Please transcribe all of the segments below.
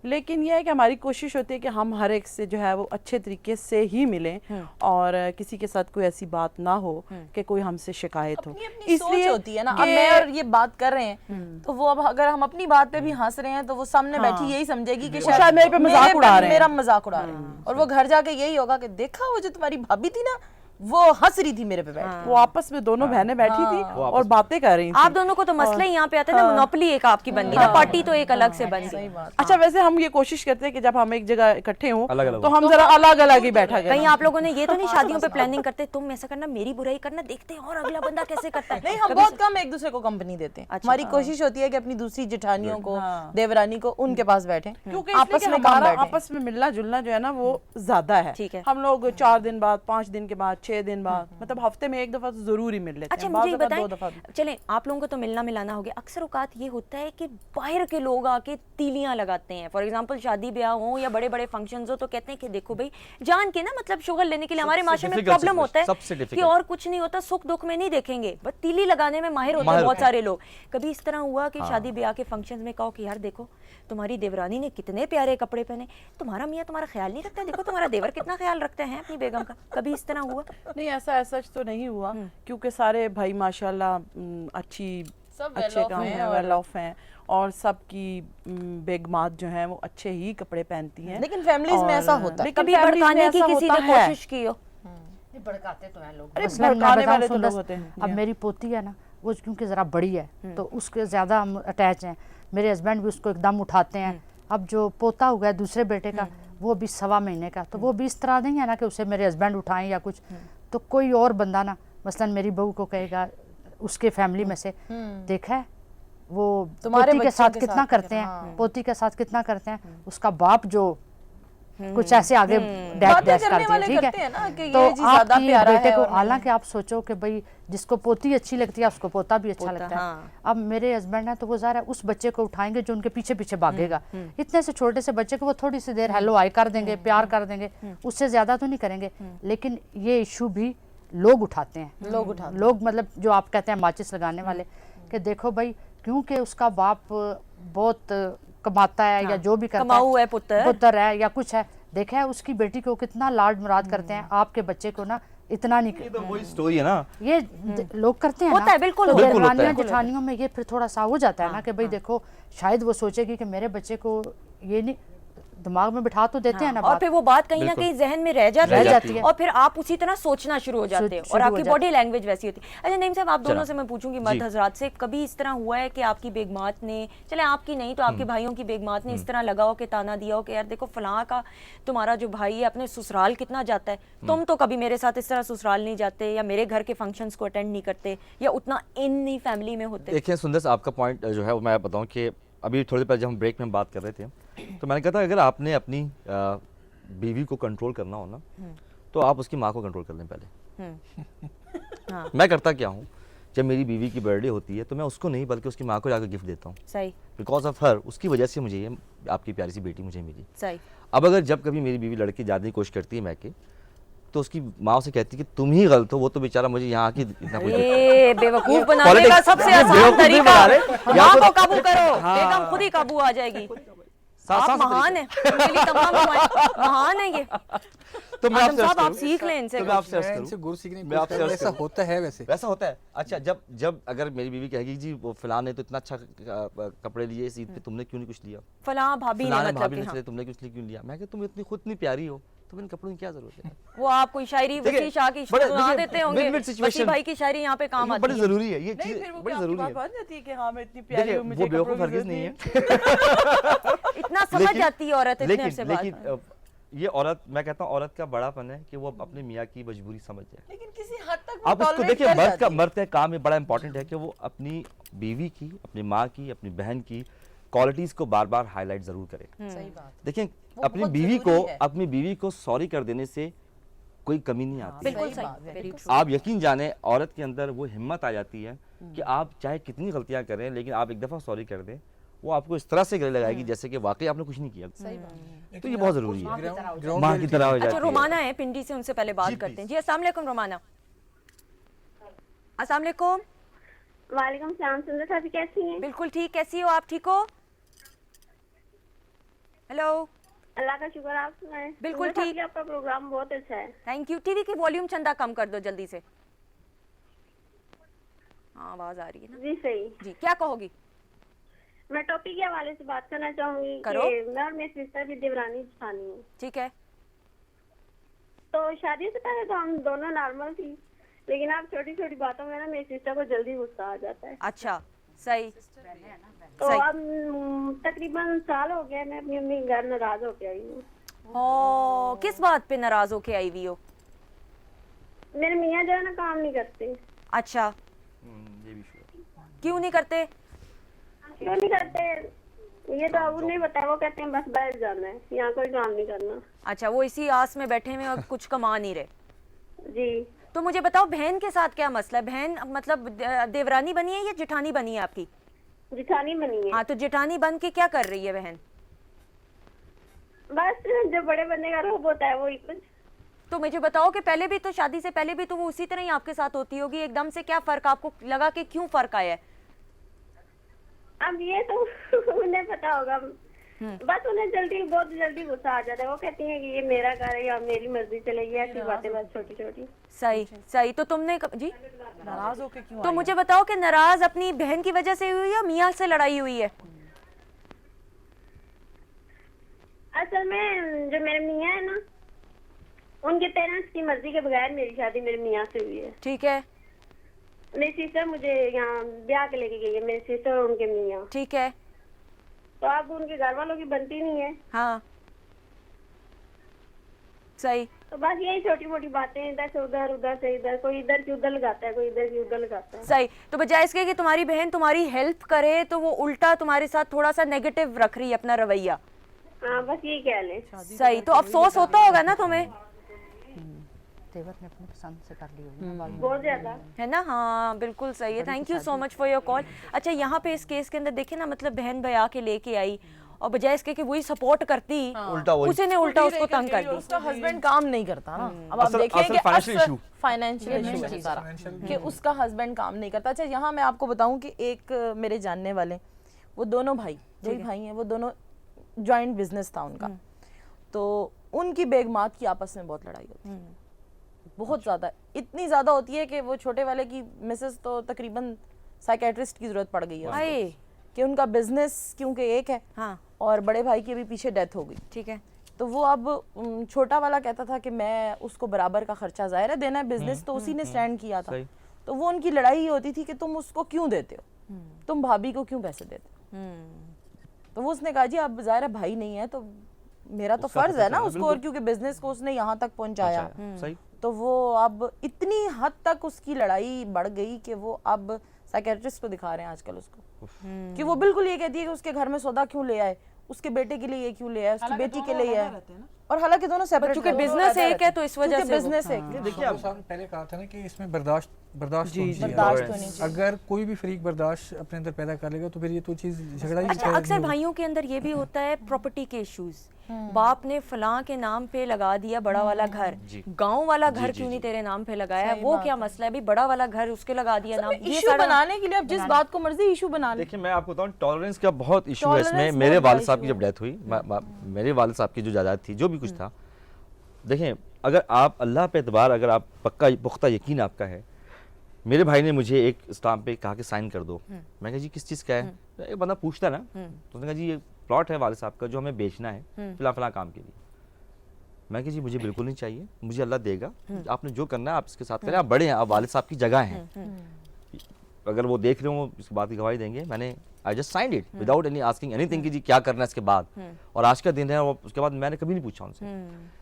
لیکن یہ ہے کہ ہماری کوشش ہوتی ہے کہ ہم ہر ایک سے جو ہے وہ اچھے طریقے سے ہی ملیں اور کسی کے ساتھ کوئی ایسی بات نہ ہو کہ کوئی ہم سے شکایت ہو. اس لیے ہوتی ہے نا, اب میں اور یہ بات کر رہے ہیں تو وہ اب اگر ہم اپنی بات پہ بھی ہنس رہے ہیں تو وہ سامنے بیٹھی یہی سمجھے گی کہ شاید میرے پہ مذاق اڑا رہے ہیں, میرا مذاق اڑا رہے ہیں, اور وہ گھر جا کے یہی ہوگا کہ دیکھا وہ جو تمہاری بھابھی تھی نا وہ ہنس رہی تھی میرے پہ بیٹھ کے. وہ آپس میں دونوں بہنیں بیٹھی تھی اور باتیں کر رہی تھیں. آپ دونوں کو تو مسئلہ ہی یہاں پہ آتا ہے نا, مونوپلی ایک آپ کی بن گئی نا, پارٹی تو ایک الگ سے بن گئی. اچھا ویسے ہم یہ کوشش کرتے ہیں کہ جب ہم ایک جگہ اکٹھے ہوں تو ہم ذرا الگ الگ ہی بیٹھا کریں. کہیں آپ لوگوں نے یہ تو نہیں شادیوں پہ پلاننگ کرتے تم ایسا کرنا میری برائی کرنا, دیکھتے ہیں اور اگلا بندہ کیسے کرتا ہے. نہیں, ہم بہت کم ایک دوسرے کو کمپنی دیتے ہیں. ہماری کوشش ہوتی ہے کہ اپنی دوسری جٹھانیوں کو, دیورانی کو, ان کے پاس بیٹھیں, کیونکہ آپس میں ہمارا آپس میں ملنا جلنا جو ہے نا وہ زیادہ ہے. ہم لوگ 4 دن بعد, 5 دن کے بعد, 6 دن بعد, مطلب ہفتے میں ایک دفعہ ضروری مل لیتے ہیں. اچھا مجھے بتائیں, چلیں آپ لوگوں کو تو ملنا ملانا ہو گیا, اکثر اوقات یہ ہوتا ہے کہ باہر کے لوگ آ کے تیلیاں لگاتے ہیں. فار ایگزامپل شادی بیاہ ہوں یا بڑے بڑے فنکشنز ہو تو کہتے ہیں کہ دیکھو بھائی جان کے نا مطلب شوگر لینے کے لیے ہمارے معاشرے میں پرابلم ہوتا ہے کہ اور کچھ نہیں ہوتا, سکھ دکھ میں نہیں دیکھیں گے, بس تیلی لگانے میں ماہر ہوتے ہیں بہت سارے لوگ. کبھی اس طرح ہوا کہ شادی بیاہ کے فنکشنز میں کہو کہ یار دیکھو تمہاری دیورانی نے کتنے پیارے کپڑے پہنے, تمہارا میاں تمہارا خیال نہیں رکھتا, دیکھو تمہارا دیور کتنا خیال رکھتے ہیں اپنی بیگم کا, کبھی اس طرح ہوا؟ نہیں ایسا تو نہیں ہوا, کیونکہ سارے بھائی ماشاءاللہ اچھے کام ہیں, ویل آف ہیں, اور سب کی بیگمات جو ہیں وہ اچھے ہی کپڑے پہنتی ہیں. لیکن فیملیز میں ایسا ہوتا ہے, کبھی بھڑکانے کی کسی نے کوشش کی ہو؟ بھڑکاتے تو ہیں لوگ. بھڑکانے والے تو لوگ ہوتے ہیں. اب میری پوتی ہے نا وہ کیونکہ ذرا بڑی ہے تو اس کے زیادہ ہم اٹیچ ہیں, میرے ہسبینڈ بھی اس کو ایک دم اٹھاتے ہیں. اب جو پوتا ہوا ہے دوسرے بیٹے کا وہ بھی 1.25 مہینے کا, تو وہ بھی اس طرح نہیں ہے نا کہ اسے میرے ہسبینڈ اٹھائیں یا کچھ, تو کوئی اور بندہ نا مثلا میری بہو کو کہے گا اس کے فیملی میں سے, دیکھا ہے وہ پوتی کے ساتھ کتنا کرتے ہیں, پوتی کے ساتھ کتنا کرتے ہیں, اس کا باپ جو کچھ ایسے آگے ڈیش کرتے ہیں, ٹھیک ہے, تو آپ کی بیٹے کو, حالانکہ آپ سوچو کہ بھئی جس کو پوتی اچھی لگتی ہے اس کو پوتا بھی اچھا لگتا ہے. اب میرے ہسبینڈ ہیں تو وہ ظاہر ہے اس بچے کو اٹھائیں گے جو ان کے پیچھے پیچھے بھاگے گا. اتنے سے چھوٹے سے بچے کو وہ تھوڑی سی دیر ہیلو آئی کر دیں گے, پیار کر دیں گے, اس سے زیادہ تو نہیں کریں گے. لیکن یہ ایشو بھی لوگ اٹھاتے ہیں, لوگ مطلب جو آپ کہتے ہیں ماچس لگانے والے, کہ دیکھو بھائی کیونکہ اس کا باپ بہت کماتا ہے یا جو بھی کرتا ہے, پتر ہے یا کچھ ہے, دیکھا ہے اس کی بیٹی کو کتنا لاڈ مراد کرتے ہیں, آپ کے بچے کو نا اتنا نہیں. یہ تو وہی سٹوری ہے نا, یہ لوگ کرتے ہیں ہوتا ہے, بالکل دیورانیاں جٹھانیوں میں یہ پھر تھوڑا سا ہو جاتا ہے نا کہ بھئی دیکھو شاید وہ سوچے گی کہ میرے بچے کو یہ نہیں, دماغ میں بٹھا تو دیتے ہیں نا, اور پھر وہ بات کہیں نہ کہیں ذہن میں رہ جاتی ہے اور پھر آپ اسی طرح سوچنا شروع ہو جاتے ہیں اور آپ کی باڈی لینگویج ویسی ہوتی ہے. اچھا نعیم صاحب آپ دونوں سے میں پوچھوں گی, مرد حضرات سے, کبھی اس طرح ہوا ہے کہ آپ کی بیگمات نے, چلے آپ کی نہیں تو آپ کے بھائیوں کی بیگمات نے اس طرح لگا ہو کہ تانا دیا ہو کہ یار دیکھو فلاں کا تمہارا جو بھائی ہے اپنے سسرال کتنا جاتا ہے, تم تو کبھی میرے ساتھ اس طرح سسرال نہیں جاتے یا میرے گھر کے فنکشنز کو اٹینڈ نہیں کرتے یا اتنا ان فیملی میں ہوتے؟ دیکھیں سندر آپ کا پوائنٹ جو ہے وہ میں بتاؤں کہ ابھی تھوڑی دیر پہلے جب ہم بریک میں بات کر رہے تھے تو میں نے کہا تھا اگر آپ نے اپنی بیوی کو کنٹرول کرنا ہو نا تو آپ اس کی ماں کو کنٹرول کر لیں پہلے. میں کرتا کیا ہوں, جب میری بیوی کی برتھ ڈے ہوتی ہے تو میں اس کو نہیں بلکہ اس کی ماں کو جا کے گفٹ دیتا ہوں. صحیح, بیکاز آف ہر, اس کی وجہ سے مجھے یہ آپ کی پیاری سی بیٹی مجھے ملی. صحیح. اب اگر جب کبھی میری بیوی لڑکی جانے کی کوشش کرتی ہے میں کہ تو اس کی ماں سے کہتی کہ تم ہی غلط ہو, وہ تو بیچارہ مجھے یہاں کی اتنا کچھ. یہ بیوقوف بنانے کا سب سے آسان طریقہ, ماں کو قابو کرو, بیگم خود ہی قابو آ جائے گی. آپ مہان ہیں, میری تمام مہان ہیں یہ. تو میں آپ سیکھ لیں ان سے, ایسا ہوتا ہے ویسا ہوتا ہے. اچھا جب اگر میری بیوی کہے گی جی وہ فلاں نے تو اتنا اچھا کپڑے لیے اس عید پہ, تم نے کیوں نہیں کچھ لیا, فلاں بھابی نے مطلب کہ تم نے کچھ کیوں لیا. میں کہ تم اتنی خود اتنی پیاری ہو, تم ان کپڑوں کی کیا ضرورت ہے. وہ آپ کوئی شاعری وسیع شاہ کی سنا دیتے ہوں گے, وسیع بھائی کی شاعری یہاں پہ کام آتی ہے. بڑی ضروری ہے یہ چیز, بڑی ضروری ہے. وہ بیوقوف ہرگز نہیں ہے, اتنا سمجھ جاتی ہے عورت اتنے عرصے بعد. یہ عورت, میں کہتا ہوں عورت کا بڑا پن ہے کہ وہ اپنے میاں کی مجبوری سمجھ جائے. لیکن کسی حد تک آپ اس کو دیکھیں, مرد کا کام یہ بڑا امپورٹنٹ ہے کہ وہ اپنی بیوی کی, اپنی ماں کی, اپنی بہن کی کوالٹیز کو بار بار ہائی لائٹ ضرور کرے. دیکھیں اپنی بیوی کو سوری کر دینے سے کوئی کمی نہیں آتی. بالکل صحیح. آپ یقین جانیں عورت کے اندر وہ ہمت آ جاتی ہے کہ آپ چاہے کتنی غلطیاں کریں لیکن آپ ایک دفعہ سوری کر دیں, وہ آپ کو اس طرح سے گلے لگائے گی جیسے کہ واقعی آپ نے کچھ نہیں کیا. تو یہ بہت ضروری ہے, ماں کی طرح ہو جاتی ہے. اچھا رومانہ ہے پنڈی سے, ان سے پہلے بات کرتے ہیں. جی السلام علیکم رومانہ. السلام علیکم. وعلیکم السلام. سندر صاحب کیسی ہیں؟ بالکل ٹھیک, کیسی ہو آپ, ٹھیک ہو؟ हेलो। अल्लाह का शुक्र, आप सुनाएं? बिल्कुल सुना था ठीक। कि आपका प्रोग्राम बहुत अच्छा है। Thank you. टीवी की वॉल्यूम चंदा कम कर दो जल्दी से। हाँ, आवाज आ रही है ना? जी सही। जी, क्या कहोगी? मैं टॉपिक के हवाले से बात करना चाहूंगी करो। कि मैं और मेरी सिस्टर भी देवरानी जेठानी हूँ। ठीक है। तो शादी से पहले तो हम दोनों नॉर्मल थी, लेकिन अब छोटी छोटी बातों में ना मेरी सिस्टर को जल्दी गुस्सा आ जाता है। अच्छा, सही। तो सही। अब तकरीबन साल हो गया मैं अपनी मम्मी के घर नाराज होके आई हूँ। ओ, किस बात पे नाराज होके आई हुई हो? मेरे मियाँ जो है ना काम नहीं करते। अच्छा, ये भी sure है। क्यों नहीं करते? क्यों नहीं करते ये तो अब नहीं बताया, वो कहते हैं बस बाहर जाना है, यहाँ कोई काम नहीं करना। अच्छा, वो इसी आस में बैठे हुए और कुछ कमा नहीं रहे। जी। तो मुझे बताओ, बहन के साथ क्या मसला है? बहन मतलब देवरानी बनी है या जेठानी बनी है आपकी? जेठानी बनी है। हाँ, तो जेठानी बन के क्या कर रही है बहन? बस जो बड़े बंदे का रोब होता है वही कुछ। तो मुझे बताओ कि पहले भी तो शादी से पहले भी तो वो उसी तरह ही आपके साथ होती होगी, एकदम से क्या फर्क आपको लगा कि क्यों फर्क आया है? अब ये तो उन्हें पता होगा, बस उन्हें बहुत जल्दी गुस्सा आ जाता है। वो कहती हैं कि ये मेरा घर है या मेरी मर्जी चलेगी, ऐसी बातें बस छोटी छोटी। सही सही। तो तुमने जी नाराज होके क्यों तो आई मुझे बताओ कि नाराज अपनी बहन की वजह से हुई या मियाँ से लड़ाई हुई है? असल में जो मेरे मियाँ है ना, उनके पेरेंट्स की मर्जी के बगैर मेरी शादी मेरे मियाँ से हुई है। ठीक है। मेरी सिस्टर मुझे यहाँ ब्याह के लेके गई है, मेरी सिस्टर और उनके मियाँ। ठीक है। तो अब उनके घर वालों की बनती नहीं है। हाँ, सही। तो बस यही छोटी मोटी बातें, इधर से उधर से इधर, कोई इधर की उधर लगाता है, कोई इधर की उधर लगाता है। सही। तो बजाय इसके कि तुम्हारी बहन तुम्हारी हेल्प करे तो वो उल्टा तुम्हारे साथ थोड़ा सा नेगेटिव रख रही है अपना रवैया। हाँ, बस यही कह ले। सही। तो अफसोस होता होगा ना तुम्हें, तेवर ने अपनी पसंद से कर ली होगी ना बात। बहुत ज्यादा। है ना? हाँ, बिल्कुल सही है। Thank you so much for your call. अच्छा, यहाँ पे इस केस के अंदर देखे ना, मतलब बहन भैया के लेके आई और बजाय इसके कि वही सपोर्ट करती, उल्टा वही। उसी ने उल्टा उसको तंग कर दी। उसका हस्बैंड काम नहीं करता ना। अब आप असल- देखें असल कि financial issue। फाइनेंशियल इशू है सारा, कि उसका हस्बैंड काम नहीं करता। अच्छा, यहाँ मैं आपको बताऊं कि एक मेरे जानने वाले, वो दोनों भाई हैं, वो दोनों जॉइंट बिजनेस था उनका। तो उनकी बेगमात की आपस में बहुत लड़ाई होती है, बहुत ज्यादा, इतनी ज्यादा होती है कि वो छोटे वाले की मिसेस तो तकरीबन साइकेट्रिस्ट की जरूरत पड़ गई है आए। कि उनका बिजनेस क्योंकि एक है हाँ, और बड़े भाई की अभी पीछे डेथ हो गई। ठीक है। तो वो अब छोटा वाला कहता था कि मैं उसको बराबर का खर्चा ज़ाहिर है देना है, बिजनेस तो उसी ने स्टैंड किया था। सही। तो वो उनकी लड़ाई ये होती थी कि तुम उसको क्यों देते हो, तुम भाभी को क्यों पैसे देते हो। तो वो उसने कहा जी अब ज़ाहिर है भाई नहीं है तो मेरा तो उसका फर्ज है ना खर्चा उसको, और क्योंकि बिजनेस को उसने यहाँ तक पहुँचाया। सही। तो वो अब इतनी हद तक उसकी लड़ाई बढ़ गई कि वो अब साइकेट्रिस्ट को दिखा रहे हैं आजकल उसको, कि वो बिल्कुल ये कहती है कि उसके घर में सौदा क्यों ले आए, उसके बेटे के लिए ये क्यों ले आए, उसकी बेटी के लिए है, और हालांकि दोनों सेपरेट, चूंकि बिजनेस एक है तो इस वजह से बिजनेस एक है। देखिए आप पहले कहा था ना कि इसमें बर्दाश्त बर्दाश्त होनी चाहिए। अगर कोई भी फरीक बर्दाश्त अपने अंदर पैदा कर लेगा तो फिर ये तो चीज झगड़ा ही अच्छा, अक्सर भाइयों के अंदर ये भी होता है प्रॉपर्टी के इश्यूज। बाप ने फलां के नाम पे लगा दिया बड़ा वाला घर, गांव वाला घर क्यों नहीं तेरे नाम पे लगाया है, वो क्या मसला है? भी बड़ा वाला घर उसके लगा दिया नाम, ये इशू बनाने के लिए आप जिस बात को मर्जी इशू बना ले। देखिए मैं आपको बताऊं, टॉलरेंस का बहुत इशू है इसमें। मेरे वालिद साहब की जब डेथ हुई, मेरे वालिद साहब की जो जायदाद थी, जो भी कुछ था, देखें अगर आप अल्लाह पे एतबार, अगर आप पक्का पुख्ता यकीन आपका है, मेरे भाई ने मुझे एक स्टाम्प पे कहा कि साइन कर दो। मैं कहा जी किस चीज़ का है? एक बंदा पूछता ना, तो उसने कहा जी ये प्लॉट है वालिद साहब का जो हमें बेचना है फला काम के लिए। मैं कहा जी मुझे बिल्कुल नहीं चाहिए, मुझे अल्लाह देगा, आपने जो करना है आप इसके साथ करें, आप बड़े हैं, आप वालिद साहब की जगह हैं, अगर वो देख रहे हो इस बात की गवाही देंगे। मैंने I just signed it without any asking anything कि जी क्या करना है इसके बाद, और आज का दिन है, और उसके बाद मैंने कभी नहीं पूछा उनसे।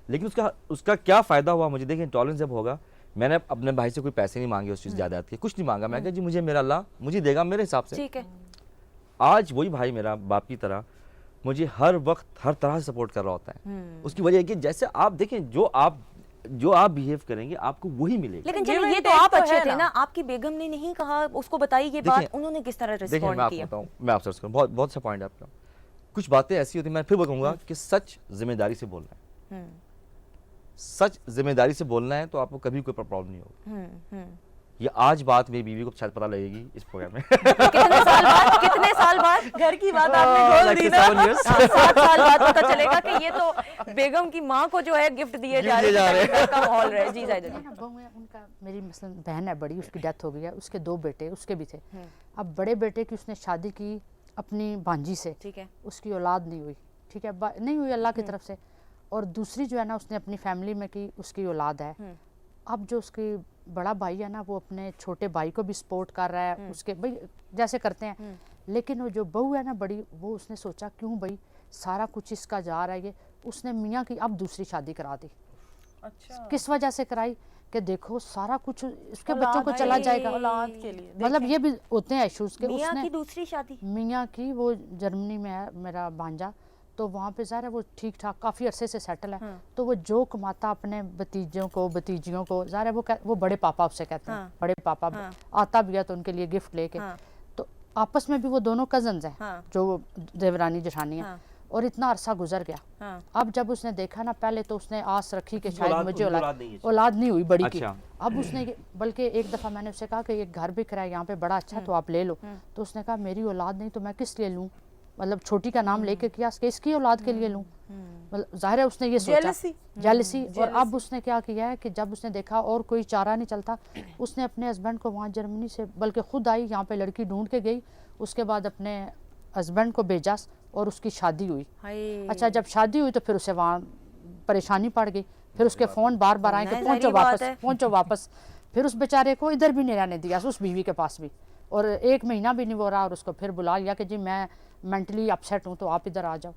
लेकिन उसका क्या फ़ायदा हुआ मुझे? देखिए टॉलरेंस जब होगा, मैंने अपने भाई से कोई पैसे नहीं मांगे उस चीज़ जायदाद के, कुछ नहीं मांगा। मैं कहा जी मुझे मेरा अल्लाह मुझे देगा मेरे हिसाब से। ठीक है। आज वही भाई मेरा बाप की तरह मुझे हर वक्त हर तरह से सपोर्ट कर रहा होता है। उसकी वजह है कि जैसे आप देखें जो आप बिहेव करेंगे आपको वही मिलेगा। लेकिन चलिए ये तो आप अच्छे थे ना, आपकी बेगम ने नहीं कहा उसको बताई ये बात, उन्होंने किस तरह देखिए मैं रिस्पॉन्ड आपको किया? बताऊं, मैं आपसे अर्ज करूं, बहुत बहुत सा पॉइंट है आपका। कुछ बातें ऐसी होती हैं, मैं फिर बताऊंगा कि सच जिम्मेदारी से बोलना है। सच जिम्मेदारी से बोलना है तो आपको कभी कोई प्रॉब्लम नहीं होगी। ये आज बात मेरी बीवी को शायद पता लगेगी इस प्रोग्राम में। कितने साल बाद घर की बात आपने खोल दी ना। 7 years। 7 साल बाद पता चलेगा ये तो बेगम की माँ को जो है गिफ्ट दिए जा रहे हैं का माहौल रहे। जी जाहिद जी। बहू है उनका, मेरी मसलन बहन है बड़ी, उसकी डेथ हो गई है, उसके 2 बेटे उसके भी थे। अब बड़े बेटे की उसने शादी की अपनी भांजी से, ठीक है, उसकी औलाद नहीं हुई, ठीक है, नहीं हुई अल्लाह की तरफ से। और दूसरी जो है ना उसने अपनी फैमिली में की, उसकी औलाद है। अब जो उसकी बड़ा भाई है ना वो अपने छोटे भाई को भी सपोर्ट कर रहा है, उसके भाई जैसे करते हैं। लेकिन वो जो बहू है ना बड़ी, वो उसने सोचा क्यों भाई सारा कुछ इसका जा रहा है, ये उसने मियाँ की अब दूसरी शादी करा दी। अच्छा, किस वजह से कराई कि देखो सारा कुछ उसके बच्चों को चला जाएगा, औलाद के लिए मतलब ये भी होते हैं इश्यूज के। मियाँ उसने की दूसरी शादी, मियाँ की, वो जर्मनी में है मेरा भांजा, तो वहाँ पे ज़ाहिर है वो ठीक ठाक काफ़ी अरसे से सेटल है। तो वो जो कमाता अपने भतीजों को भतीजियों को, ज़ाहिर है वो बड़े पापा उससे कहते हैं, बड़े पापा आता भी है तो उनके लिए गिफ्ट लेके। तो आपस में भी वो दोनों कजन्स हैं जो देवरानी जेठानी है। और इतना अरसा गुजर गया। अब जब उसने देखा ना, पहले तो उसने आस रखी कि शायद मुझे औलाद नहीं हुई बड़ी की। अब उसने बल्कि एक दफ़ा मैंने उससे कहा कि ये घर बिक रहा है यहाँ पे बड़ा अच्छा, तो आप ले लो। तो उसने कहा मेरी औलाद नहीं तो मैं किस लिए लूँ, मतलब छोटी का नाम लेके किया कि इसकी औलाद के लिए लूँ। मतलब जाहिर है उसने ये सोचा, जेलसी। और अब उसने क्या किया है कि जब उसने देखा और कोई चारा नहीं चलता, उसने अपने हस्बैंड को वहाँ जर्मनी से, बल्कि खुद आई यहाँ पे लड़की ढूंढ के गई, उसके बाद अपने हस्बैंड को भेजा और उसकी शादी हुई। अच्छा, जब शादी हुई तो फिर उसे वहाँ परेशानी पड़ गई, फिर उसके फ़ोन बार बार आए कि पहुँचो वापस, पहुँचो वापस। फिर उस बेचारे को इधर भी नहीं रहने दिया, उस बीवी के पास भी, और 1 महीना भी नहीं हो रहा। और उसको फिर बुला लिया कि जी मैं मेंटली अपसेट हूँ तो आप इधर आ जाओ।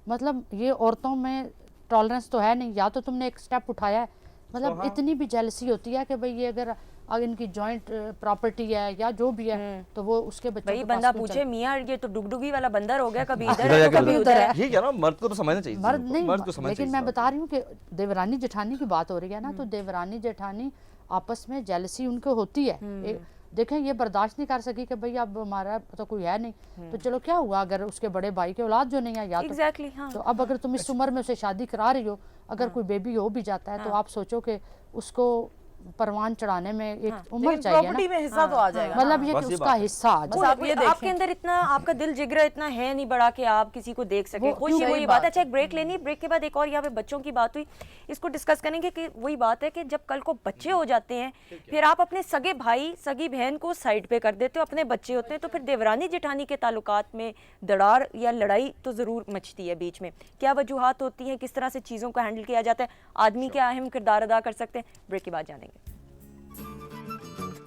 मतलब ये औरतों में टॉलरेंस तो है नहीं, या तो तुमने एक स्टेप उठाया है, मतलब इतनी भी जेलसी होती है कि भाई ये अगर इनकी जॉइंट प्रॉपर्टी है या जो भी है तो वो उसके बच्चों भाई के बंदा पास पूछे मियाँ ये तो डुगडुगी वाला बंदर हो गया, कभी इधर है तो कभी उधर है। ये क्या ना, मर्द को तो समझना चाहिए, मर्द नहीं, मर्द को समझना लेकिन चाहिए। मैं बता रही हूँ कि देवरानी जेठानी की बात हो रही है ना, तो देवरानी जेठानी आपस में जेलसी उनको होती है। देखें ये बर्दाश्त नहीं कर सकी कि भाई अब हमारा तो कोई है नहीं, तो चलो क्या हुआ अगर उसके बड़े भाई के औलाद जो नहीं है, या एग्जैक्टली, हाँ। तो अब अगर तुम इस उम्र में उसे शादी करा रही हो, अगर कोई बेबी हो भी जाता है तो आप सोचो कि उसको परवान चढ़ाने में एक उम्र चाहिए प्रॉपर्टी में हिस्सा तो आ जाएगा, मतलब ये कि उसका हिस्सा आ बस जाए। आप ये देखें। आपके अंदर इतना, आपका दिल जिगरा इतना है नहीं बड़ा कि आप किसी को देख सके, खुशी सही वही बात है। अच्छा, एक ब्रेक लेनी, ब्रेक के बाद एक और यहाँ पे बच्चों की बात हुई, इसको डिस्कस करेंगे कि वही बात है कि जब कल को बच्चे हो जाते हैं, फिर आप अपने सगे भाई सगी बहन को साइड पे कर देते हो, अपने बच्चे होते हैं, तो फिर देवरानी जेठानी के ताल्लुकात में दरार या लड़ाई तो ज़रूर मचती है बीच में। क्या वजूहात होती हैं, किस तरह से चीज़ों को हैंडल किया जाता है, आदमी क्या अहम किरदार अदा कर सकते हैं, ब्रेक के बाद जानेंगे।